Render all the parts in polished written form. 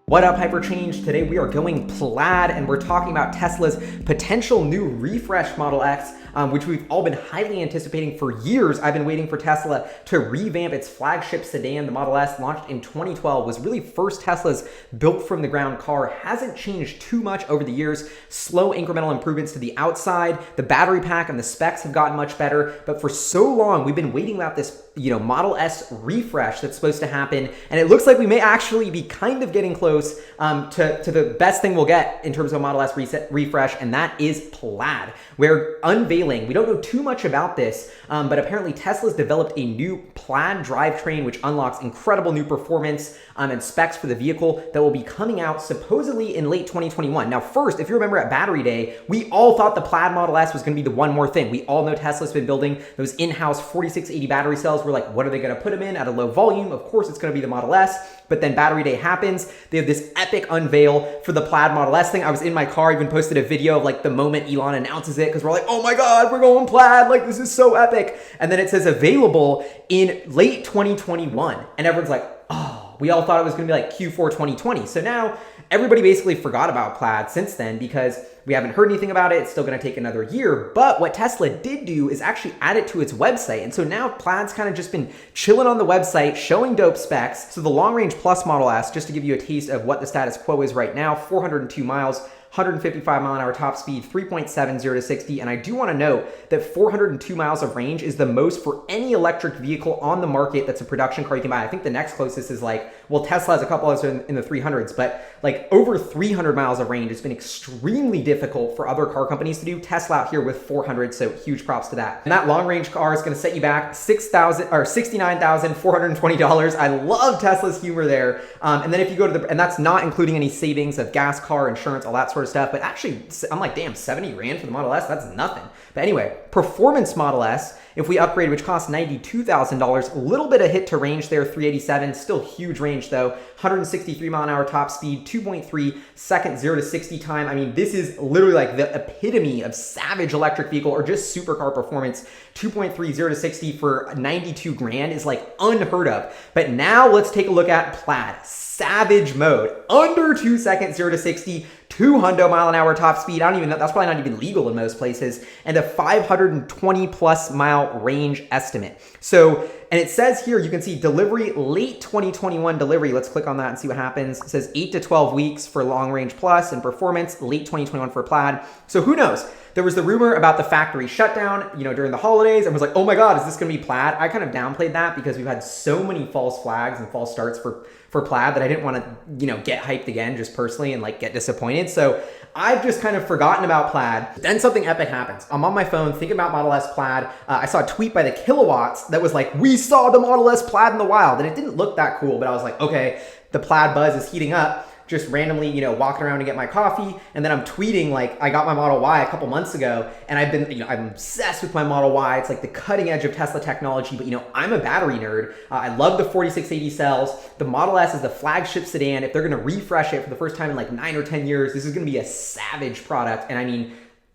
What up, Hyperchange? Today we are going plaid and we're talking about Tesla's potential new refresh Model X, which we've all been highly anticipating for years. I've been waiting for Tesla to revamp its flagship sedan. The Model S, launched in 2012, was really first Tesla's built from the ground car. Hasn't changed too much over the years. Slow incremental improvements to the outside. The battery pack and the specs have gotten much better, but for so long we've been waiting about this Model S refresh that's supposed to happen, and it looks like we may actually be kind of getting close to the best thing we'll get in terms of a Model S refresh, and that is plaid. We're unveiling, we don't know too much about this, but apparently Tesla's developed a new plaid drivetrain which unlocks incredible new performance and specs for the vehicle that will be coming out supposedly in late 2021. Now first, if you remember at Battery Day, we all thought the plaid Model S was going to be the one more thing. We all know Tesla's been building those in-house 4680 battery cells. We're like, what are they going to put them in at a low volume? Of course it's going to be the Model S. But then Battery Day happens. They have this epic unveil for the plaid Model S thing. I was in my car, even posted a video of like the moment Elon announces it, because we're like, oh my God, we're going plaid. Like, this is so epic. And then it says available in late 2021. And everyone's like, oh, we all thought it was going to be like Q4 2020. So now everybody basically forgot about plaid since then because we haven't heard anything about it. It's still going to take another year. But what Tesla did do is actually add it to its website. And so now plaid's kind of just been chilling on the website, showing dope specs. So the long range plus Model S, just to give you a taste of what the status quo is right now, 402 miles, 155 mile an hour top speed, 3.70 to 60. And I do want to note that 402 miles of range is the most for any electric vehicle on the market that's a production car you can buy. I think the next closest is like, well, Tesla has a couple others in the 300s, but like over 300 miles of range has been extremely difficult for other car companies to do. Tesla out here with 400, so huge props to that. And that long range car is going to set you back $69,420. I love Tesla's humor there. And then if you go to and that's not including any savings of gas, car, insurance, all that sort of stuff. But actually, I'm like, damn, 70 grand for the Model S, that's nothing. But anyway, performance Model S, if we upgrade, which costs $92,000, a little bit of hit to range there, 387, still huge range though, 163 mile an hour top speed, 2.3 second 0 to 60 time. I mean, this is literally like the epitome of savage electric vehicle or just supercar performance. 2.3 0 to 60 for 92 grand is like unheard of. But now let's take a look at plaid. Savage mode, under 2 seconds 0 to 60, 200 mile an hour top speed. I don't even know, that's probably not even legal in most places, and a 520 plus mile range estimate. So, and it says here, you can see delivery, late 2021 delivery. Let's click on that and see what happens. It says 8 to 12 weeks for long range plus and performance, late 2021 for plaid. So who knows? There was the rumor about the factory shutdown, during the holidays, and was like, oh my God, is this going to be plaid? I kind of downplayed that because we've had so many false flags and false starts for plaid that I didn't want to, get hyped again just personally and like get disappointed. So I've just kind of forgotten about plaid. Then something epic happens. I'm on my phone thinking about Model S plaid. I saw a tweet by the Kilowatts that was like, we saw the Model S plaid in the wild. And it didn't look that cool, but I was like, okay, the plaid buzz is heating up. Just randomly, walking around to get my coffee. And then I'm tweeting like, I got my Model Y a couple months ago and I've been, I'm obsessed with my Model Y. It's like the cutting edge of Tesla technology, but I'm a battery nerd. I love the 4680 cells. The Model S is the flagship sedan. If they're going to refresh it for the first time in like 9 or 10 years, this is going to be a savage product. And I mean,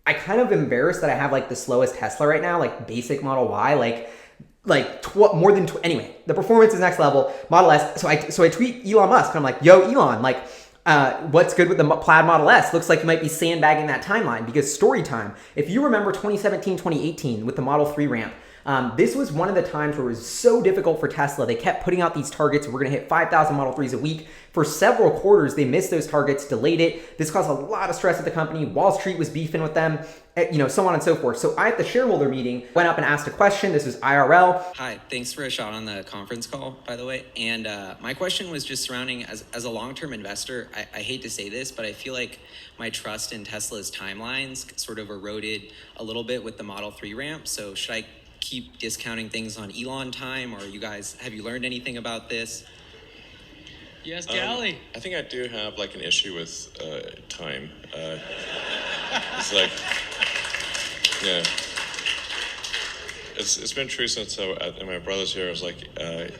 I kind of embarrassed that I have like the slowest Tesla right now, like basic Model Y, anyway, the performance is next level. Model S. So I tweet Elon Musk and I'm like, yo, Elon, like, what's good with the plaid Model S? Looks like you might be sandbagging that timeline because story time. If you remember 2017, 2018 with the Model 3 ramp, this was one of the times where it was so difficult for Tesla. They kept putting out these targets. We're going to hit 5,000 Model 3s a week. For several quarters, they missed those targets, delayed it. This caused a lot of stress at the company. Wall Street was beefing with them, so on and so forth. So I, at the shareholder meeting, went up and asked a question. This was IRL. Hi, thanks for a shot on the conference call, by the way. And my question was just surrounding, as a long-term investor, I hate to say this, but I feel like my trust in Tesla's timelines sort of eroded a little bit with the Model 3 ramp. So should I keep discounting things on Elon time, or have you learned anything about this? Yes, Gally. I think I do have like an issue with time. It's like, yeah. It's been true since and my brother's here. I was like, I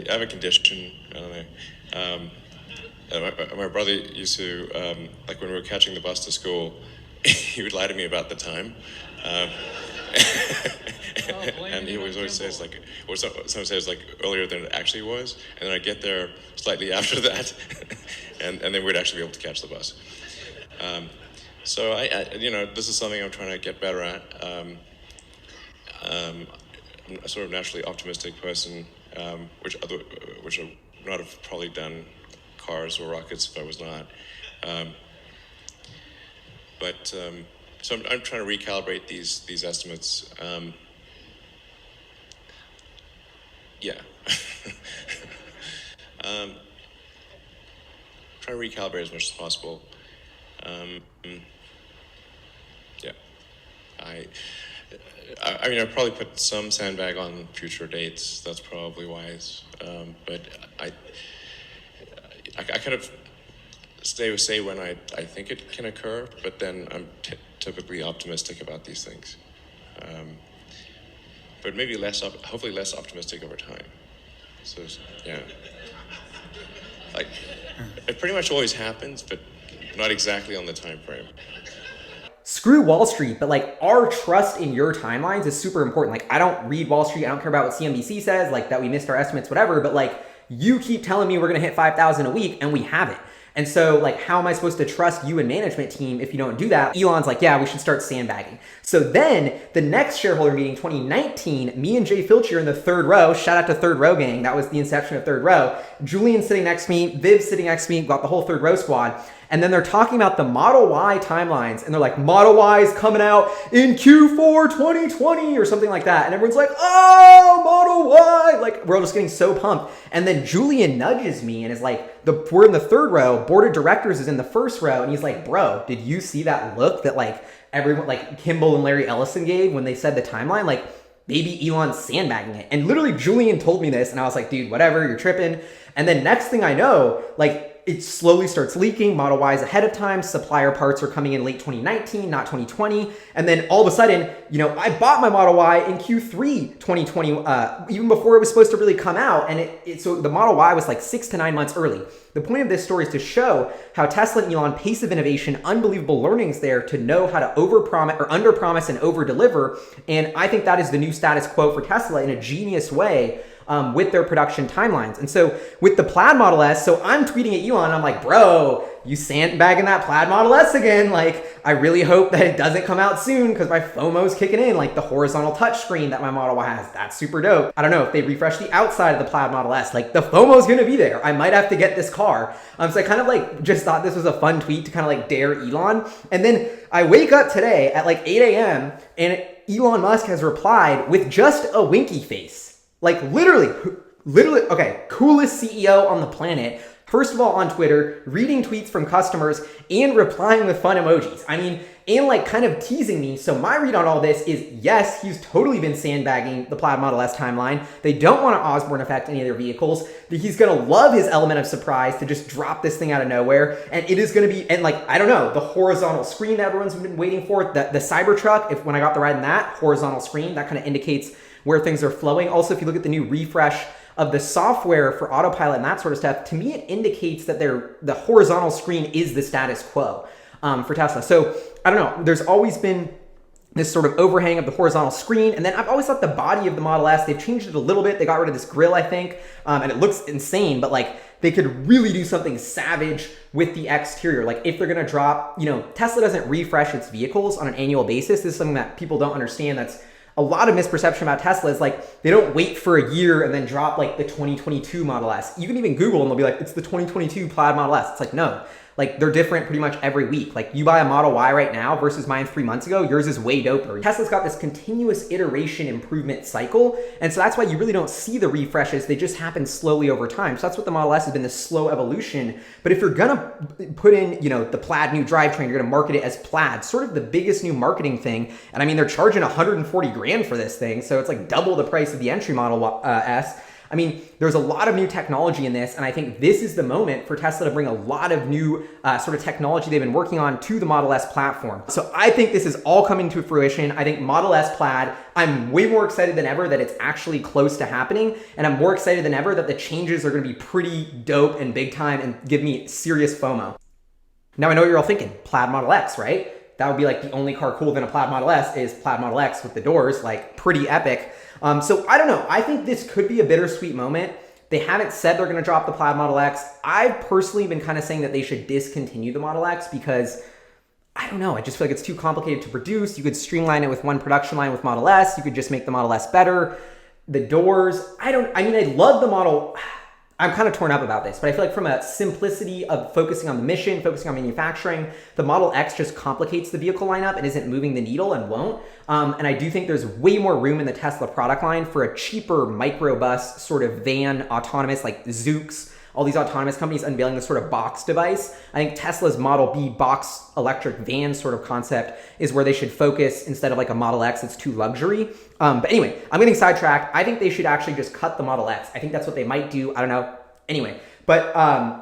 have a condition. I don't know. And my brother used to like when we were catching the bus to school, he would lie to me about the time. and he always says like, or some says like earlier than it actually was, and then I get there slightly after that, and then we'd actually be able to catch the bus. So I this is something I'm trying to get better at. I'm a sort of naturally optimistic person, which I would not have probably done cars or rockets if I was not. So I'm trying to recalibrate these estimates. Try to recalibrate as much as possible. I mean, I'd probably put some sandbag on future dates. That's probably wise. But I kind of say when I think it can occur, but then I'm typically optimistic about these things. But maybe hopefully less optimistic over time. So, yeah. Like, it pretty much always happens, but not exactly on the time frame. Screw Wall Street, but like our trust in your timelines is super important. Like I don't read Wall Street. I don't care about what CNBC says, like that we missed our estimates, whatever. But like you keep telling me we're going to hit 5,000 a week and we haven't. And so like, how am I supposed to trust you and management team if you don't do that? Elon's like, yeah, we should start sandbagging. So then the next shareholder meeting, 2019, me and Jay Filcher in the third row, shout out to third row gang. That was the inception of third row. Julian sitting next to me, Viv sitting next to me, got the whole third row squad. And then they're talking about the Model Y timelines. And they're like, Model Y is coming out in Q4 2020 or something like that. And everyone's like, oh, Model Y. Like, we're all just getting so pumped. And then Julian nudges me and is like, we're in the third row. Board of directors is in the first row. And he's like, bro, did you see that look that like everyone, like Kimball and Larry Ellison gave when they said the timeline? Like, maybe Elon's sandbagging it. And literally Julian told me this. And I was like, dude, whatever, you're tripping. And then next thing I know, like, it slowly starts leaking. Model Y is ahead of time. Supplier parts are coming in late 2019, not 2020. And then all of a sudden, I bought my Model Y in Q3 2020, even before it was supposed to really come out. And so the Model Y was like 6 to 9 months early. The point of this story is to show how Tesla and Elon, pace of innovation, unbelievable learnings there to know how to overpromise or underpromise and overdeliver. And I think that is the new status quo for Tesla in a genius way. With their production timelines. And so with the Plaid Model S, so I'm tweeting at Elon, I'm like, bro, you sandbagging that Plaid Model S again. Like, I really hope that it doesn't come out soon because my FOMO's kicking in, like the horizontal touchscreen that my Model Y has. That's super dope. I don't know if they refresh the outside of the Plaid Model S, like the FOMO's gonna be there. I might have to get this car. So I kind of like just thought this was a fun tweet to kind of like dare Elon. And then I wake up today at like 8 a.m. and Elon Musk has replied with just a winky face. Like literally, okay, coolest CEO on the planet. First of all, on Twitter, reading tweets from customers and replying with fun emojis. I mean, and like kind of teasing me. So my read on all this is, yes, he's totally been sandbagging the Plaid Model S timeline. They don't want to Osborne effect any of their vehicles. He's going to love his element of surprise to just drop this thing out of nowhere. And it is going to be, and like, I don't know, the horizontal screen that everyone's been waiting for, the Cybertruck, when I got the ride in that horizontal screen, that kind of indicates where things are flowing. Also, if you look at the new refresh of the software for autopilot and that sort of stuff, to me, it indicates that the horizontal screen is the status quo for Tesla. So I don't know, there's always been this sort of overhang of the horizontal screen. And then I've always thought the body of the Model S, they've changed it a little bit. They got rid of this grille, I think, and it looks insane, but like they could really do something savage with the exterior. Like if they're gonna drop, Tesla doesn't refresh its vehicles on an annual basis. This is something that people don't understand. That's a lot of misperception about Tesla is like, they don't wait for a year and then drop like the 2022 Model S. You can even Google and they'll be like, it's the 2022 Plaid Model S. It's like, no, like they're different pretty much every week. Like you buy a Model Y right now versus mine 3 months ago, yours is way doper. Tesla's got this continuous iteration improvement cycle. And so that's why you really don't see the refreshes. They just happen slowly over time. So that's what the Model S has been, this slow evolution. But if you're gonna put in, the Plaid new drivetrain, you're gonna market it as Plaid, sort of the biggest new marketing thing. And I mean, they're charging 140 grand for this thing. So it's like double the price of the entry Model S. I mean, there's a lot of new technology in this, and I think this is the moment for Tesla to bring a lot of new sort of technology they've been working on to the Model S platform. So I think this is all coming to fruition. I think Model S Plaid, I'm way more excited than ever that it's actually close to happening, and I'm more excited than ever that the changes are gonna be pretty dope and big time and give me serious FOMO. Now I know what you're all thinking, Plaid Model X, right? that would be like the only car cooler than a Plaid Model S is Plaid Model X with the doors, like pretty epic. So I don't know. I think this could be a bittersweet moment. They haven't said they're going to drop the Plaid Model X. I've personally been kind of saying that they should discontinue the Model X because I don't know. I just feel like it's too complicated to produce. You could streamline it with one production line with Model S. You could just make the Model S better. The doors, I love the Model. I'm kind of torn up about this, but I feel like from a simplicity of focusing on the mission, focusing on manufacturing, the Model X just complicates the vehicle lineup and isn't moving the needle and won't. And I do think there's way more room in the Tesla product line for a cheaper microbus sort of van autonomous like Zoox, all these autonomous companies unveiling this sort of box device. I think Tesla's Model B box electric van sort of concept is where they should focus instead of like a Model X that's too luxury. But anyway, I'm getting sidetracked. I think they should actually just cut the Model X. I think that's what they might do. I don't know. Anyway, but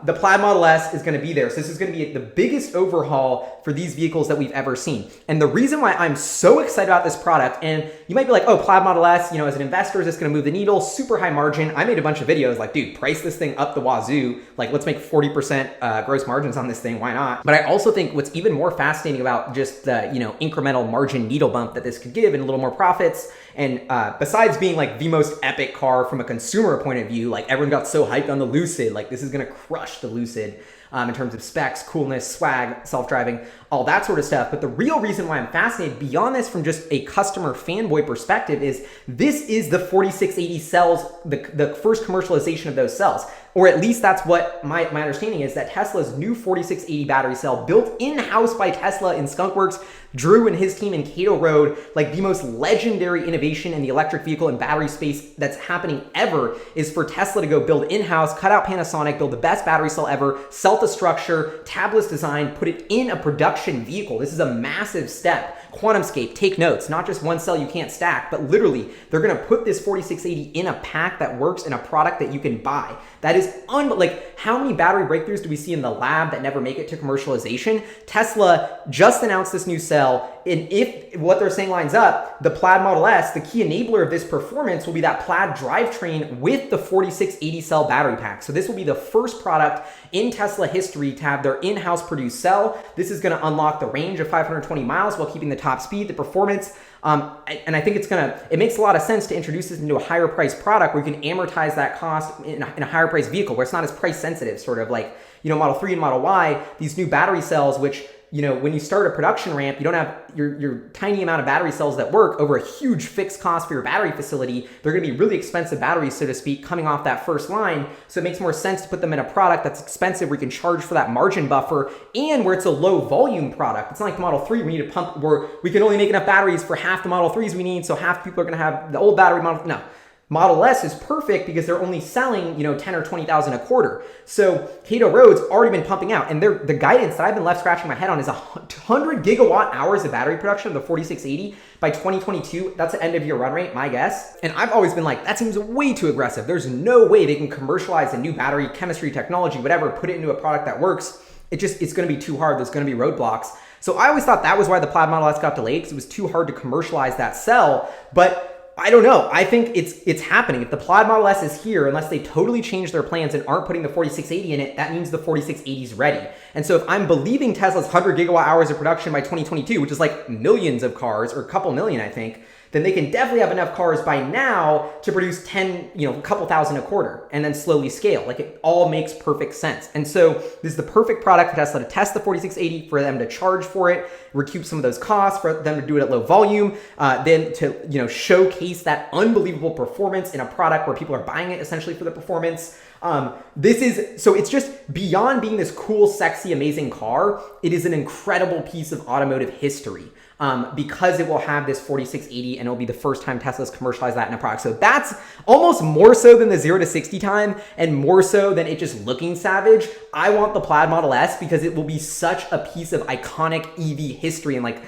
the Plaid Model S is going to be there. So this is going to be the biggest overhaul for these vehicles that we've ever seen. And the reason why I'm so excited about this product, and you might be like, oh, Plaid Model S, as an investor, is this going to move the needle? Super high margin. I made a bunch of videos like, dude, price this thing up the wazoo. Like, let's make 40% gross margins on this thing. Why not? But I also think what's even more fascinating about just the, incremental margin needle bump that this could give and a little more profits. And besides being like the most epic car from a consumer point of view, like everyone got so hyped on the Lucid, like this is going to crush the Lucid in terms of specs, coolness, swag, self-driving, all that sort of stuff. But the real reason why I'm fascinated beyond this from just a customer fanboy perspective is this is the 4680 cells, the first commercialization of those cells. Or at least that's what my understanding is, that Tesla's new 4680 battery cell built in-house by Tesla in skunkworks, Drew and his team in Cato Road, like the most legendary innovation in the electric vehicle and battery space that's happening ever is for Tesla to go build in-house, cut out Panasonic, build the best battery cell ever, sell the structure, tabless design, put it in a production vehicle. This is a massive step. QuantumScape, take notes, not just one cell you can't stack, but literally they're going to put this 4680 in a pack that works in a product that you can buy. That is how many battery breakthroughs do we see in the lab that never make it to commercialization? Tesla just announced this new cell, and if what they're saying lines up, the Plaid Model S, the key enabler of this performance will be that Plaid drivetrain with the 4680 cell battery pack. So this will be the first product in Tesla history to have their in-house produced cell. This is going to unlock the range of 520 miles while keeping the top speed, the performance. And I think it makes a lot of sense to introduce this into a higher price product where you can amortize that cost in a higher price vehicle where it's not as price sensitive, sort of like, Model 3 and Model Y, these new battery cells, which, when you start a production ramp, you don't have your tiny amount of battery cells that work over a huge fixed cost for your battery facility. They're going to be really expensive batteries, so to speak, coming off that first line. So it makes more sense to put them in a product that's expensive where you can charge for that margin buffer and where it's a low volume product. It's not like the Model 3 we need to pump where we can only make enough batteries for half the Model 3s we need, so half people are going to have the old battery model. No. Model S is perfect because they're only selling, 10 or 20,000 a quarter. So Cato Road's already been pumping out, and the guidance that I've been left scratching my head on is 100 gigawatt hours of battery production of the 4680 by 2022. That's the end of year run rate, my guess. And I've always been like, that seems way too aggressive. There's no way they can commercialize a new battery, chemistry, technology, whatever, put it into a product that works. It's going to be too hard. There's going to be roadblocks. So I always thought that was why the Plaid Model S got delayed, because it was too hard to commercialize that cell. But I don't know. I think it's happening. If the Plaid Model S is here, unless they totally change their plans and aren't putting the 4680 in it, that means the 4680 is ready. And so if I'm believing Tesla's 100 gigawatt hours of production by 2022, which is like millions of cars, or a couple million, I think, then they can definitely have enough cars by now to produce 10, a couple thousand a quarter and then slowly scale. Like, it all makes perfect sense. And so this is the perfect product for Tesla to test the 4680, for them to charge for it, recoup some of those costs, for them to do it at low volume, then to, showcase that unbelievable performance in a product where people are buying it essentially for the performance. So it's just beyond being this cool, sexy, amazing car. It is an incredible piece of automotive history. Because it will have this 4680 and it'll be the first time Tesla's commercialized that in a product. So that's almost more so than the 0 to 60 time and more so than it just looking savage. I want the Plaid Model S because it will be such a piece of iconic EV history, and like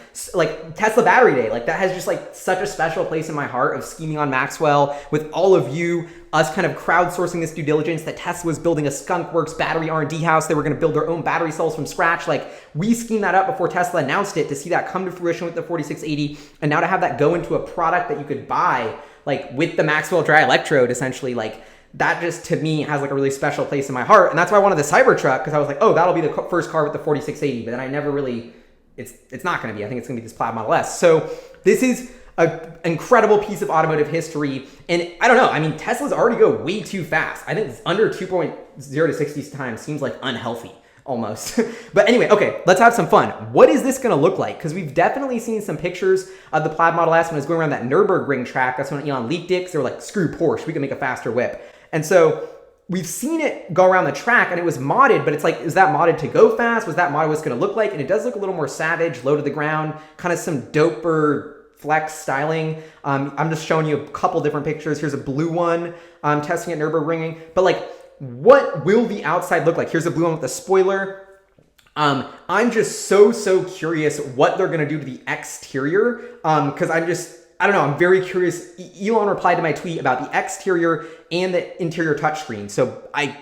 Tesla Battery Day. Like, that has just like such a special place in my heart of scheming on Maxwell with all of you, us kind of crowdsourcing this due diligence that Tesla was building a skunkworks battery R&D house. They were going to build their own battery cells from scratch. Like, we schemed that up before Tesla announced it, to see that come to fruition with the 4680. And now to have that go into a product that you could buy, like with the Maxwell dry electrode, essentially, like, that just, to me, has like a really special place in my heart. And that's why I wanted the Cybertruck, because I was like, oh, that'll be the first car with the 4680. But then I never really it's not going to be. I think it's going to be this Plaid Model S. So this is an incredible piece of automotive history. And I don't know. I mean, Teslas already go way too fast. I think it's under 2.0 to 60 times seems like unhealthy almost. But anyway, okay, let's have some fun. What is this going to look like? Because we've definitely seen some pictures of the Plaid Model S when it was going around that Nürburgring track. That's when Elon leaked it because they were like, screw Porsche, we can make a faster whip. And so we've seen it go around the track and it was modded, but it's like, is that modded to go fast? Was that modded what's going to look like? And it does look a little more savage, low to the ground, kind of some doper flex styling. I'm just showing you a couple different pictures. Here's a blue one testing at Nürburgring. But like, what will the outside look like? Here's a blue one with a spoiler. I'm just so curious what they're going to do to the exterior because I don't know. I'm very curious. Elon replied to my tweet about the exterior and the interior touchscreen. So I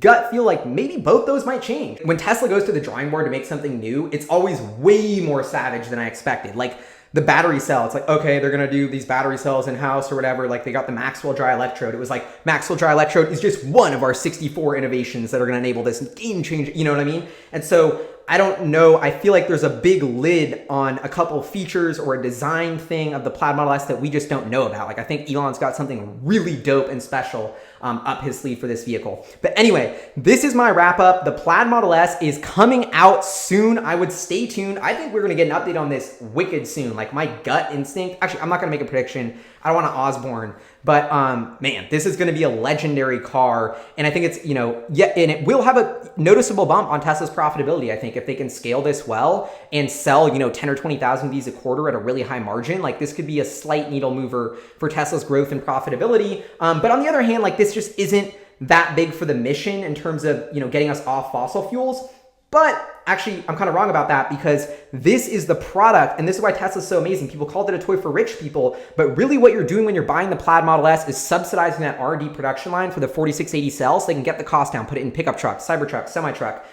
gut feel like maybe both those might change. When Tesla goes to the drawing board to make something new, it's always way more savage than I expected. Like the battery cell, it's like, okay, they're going to do these battery cells in-house or whatever. Like they got the Maxwell dry electrode. It was like Maxwell dry electrode is just one of our 64 innovations that are going to enable this game changer. You know what I mean? And so I don't know. I feel like there's a big lid on a couple features or a design thing of the Plaid Model S that we just don't know about. Like I think Elon's got something really dope and special up his sleeve for this vehicle. But anyway, this is my wrap up. The Plaid Model S is coming out soon. I would stay tuned. I think we're going to get an update on this wicked soon. Like my gut instinct. Actually, I'm not going to make a prediction. I don't want to Osborne. But man, this is going to be a legendary car. And I think it's, yeah, and it will have a noticeable bump on Tesla's profitability. I think if they can scale this well and sell, 10 or 20,000 of these a quarter at a really high margin, like this could be a slight needle mover for Tesla's growth and profitability. But on the other hand, like this just isn't that big for the mission in terms of, getting us off fossil fuels. But actually, I'm kind of wrong about that because this is the product, and this is why Tesla's so amazing. People called it a toy for rich people, but really what you're doing when you're buying the Plaid Model S is subsidizing that R&D production line for the 4680 cell so they can get the cost down, put it in pickup trucks, Cybertruck, semi-truck,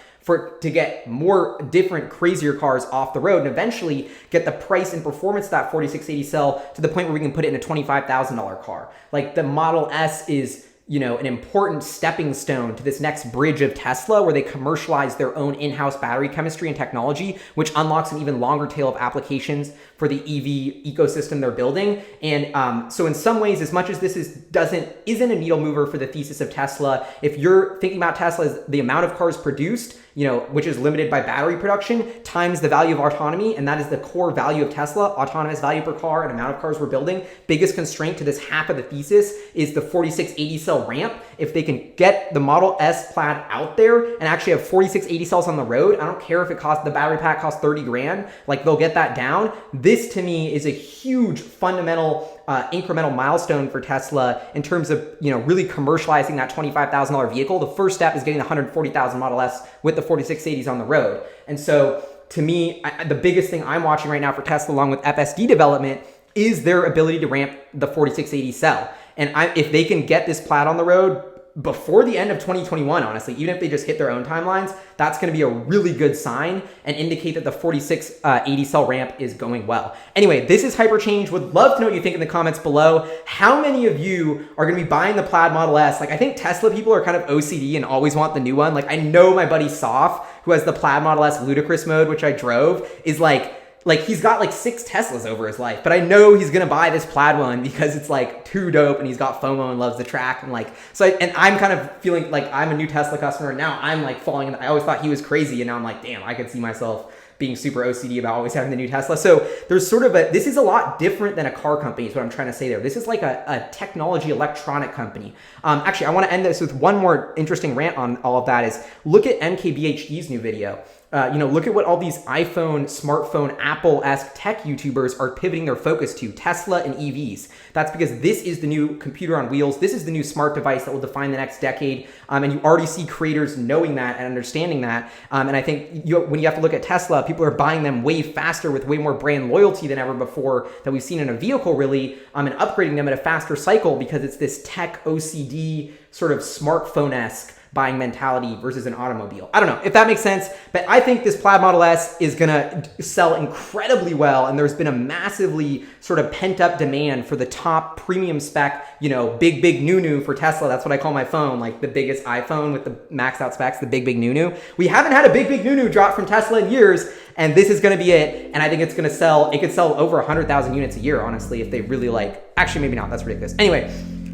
to get more different, crazier cars off the road and eventually get the price and performance of that 4680 cell to the point where we can put it in a $25,000 car. Like the Model S is an important stepping stone to this next bridge of Tesla where they commercialize their own in-house battery chemistry and technology, which unlocks an even longer tail of applications for the EV ecosystem they're building. And so in some ways, as much as this isn't a needle mover for the thesis of Tesla, if you're thinking about Tesla as the amount of cars produced, which is limited by battery production, times the value of autonomy, and that is the core value of Tesla, autonomous value per car and amount of cars we're building. Biggest constraint to this half of the thesis is the 4680 cell ramp. If they can get the Model S Plaid out there and actually have 4680 cells on the road, I don't care if the battery pack costs 30 grand, like they'll get that down. This to me is a huge fundamental incremental milestone for Tesla in terms of, really commercializing that $25,000 vehicle. The first step is getting the 140,000 Model S with the 4680s on the road. And so to me, the biggest thing I'm watching right now for Tesla along with FSD development is their ability to ramp the 4680 cell. And if they can get this Plaid on the road before the end of 2021, honestly, even if they just hit their own timelines, that's going to be a really good sign and indicate that the 4680 cell ramp is going well. Anyway, this is Hyperchange. Would love to know what you think in the comments below. How many of you are going to be buying the Plaid Model S? Like, I think Tesla people are kind of OCD and always want the new one. Like, I know my buddy Soph, who has the Plaid Model S ludicrous mode, which I drove, is like he's got like 6 Teslas over his life, but I know he's gonna buy this Plaid one because it's like too dope and he's got FOMO and loves the track and and I'm kind of feeling like I'm a new Tesla customer and now I'm like falling in. I always thought he was crazy and now I'm like, damn, I could see myself being super OCD about always having the new Tesla. So there's sort of this is a lot different than a car company is what I'm trying to say there. This is like a technology electronic company. Actually, I want to end this with one more interesting rant on all of that is look at MKBHD's new video. Look at what all these iPhone, smartphone, Apple-esque tech YouTubers are pivoting their focus to, Tesla and EVs. That's because this is the new computer on wheels. This is the new smart device that will define the next decade. And you already see creators knowing that and understanding that. And I think when you have to look at Tesla, people are buying them way faster with way more brand loyalty than ever before that we've seen in a vehicle really, and upgrading them at a faster cycle because it's this tech OCD sort of smartphone-esque buying mentality versus an automobile. I don't know if that makes sense, but I think this Plaid Model S is gonna sell incredibly well, and there's been a massively sort of pent up demand for the top premium spec, you know, big new for Tesla. That's what I call my phone, like the biggest iPhone with the maxed out specs, the big new. We haven't had a big new drop from Tesla in years, and this is gonna be it. And I think it's gonna sell, it could sell over 100,000 units a year, honestly, if they really like, actually maybe not, that's ridiculous. Anyway,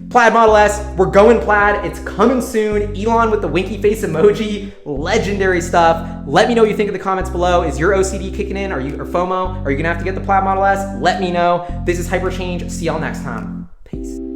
Plaid Model S, we're going plaid, it's coming soon. Elon with the winky face emoji, legendary stuff. Let me know what you think in the comments below. Is your OCD kicking in? Or FOMO? Are you gonna have to get the Plaid Model S? Let me know. This is Hyperchange, see y'all next time. Peace.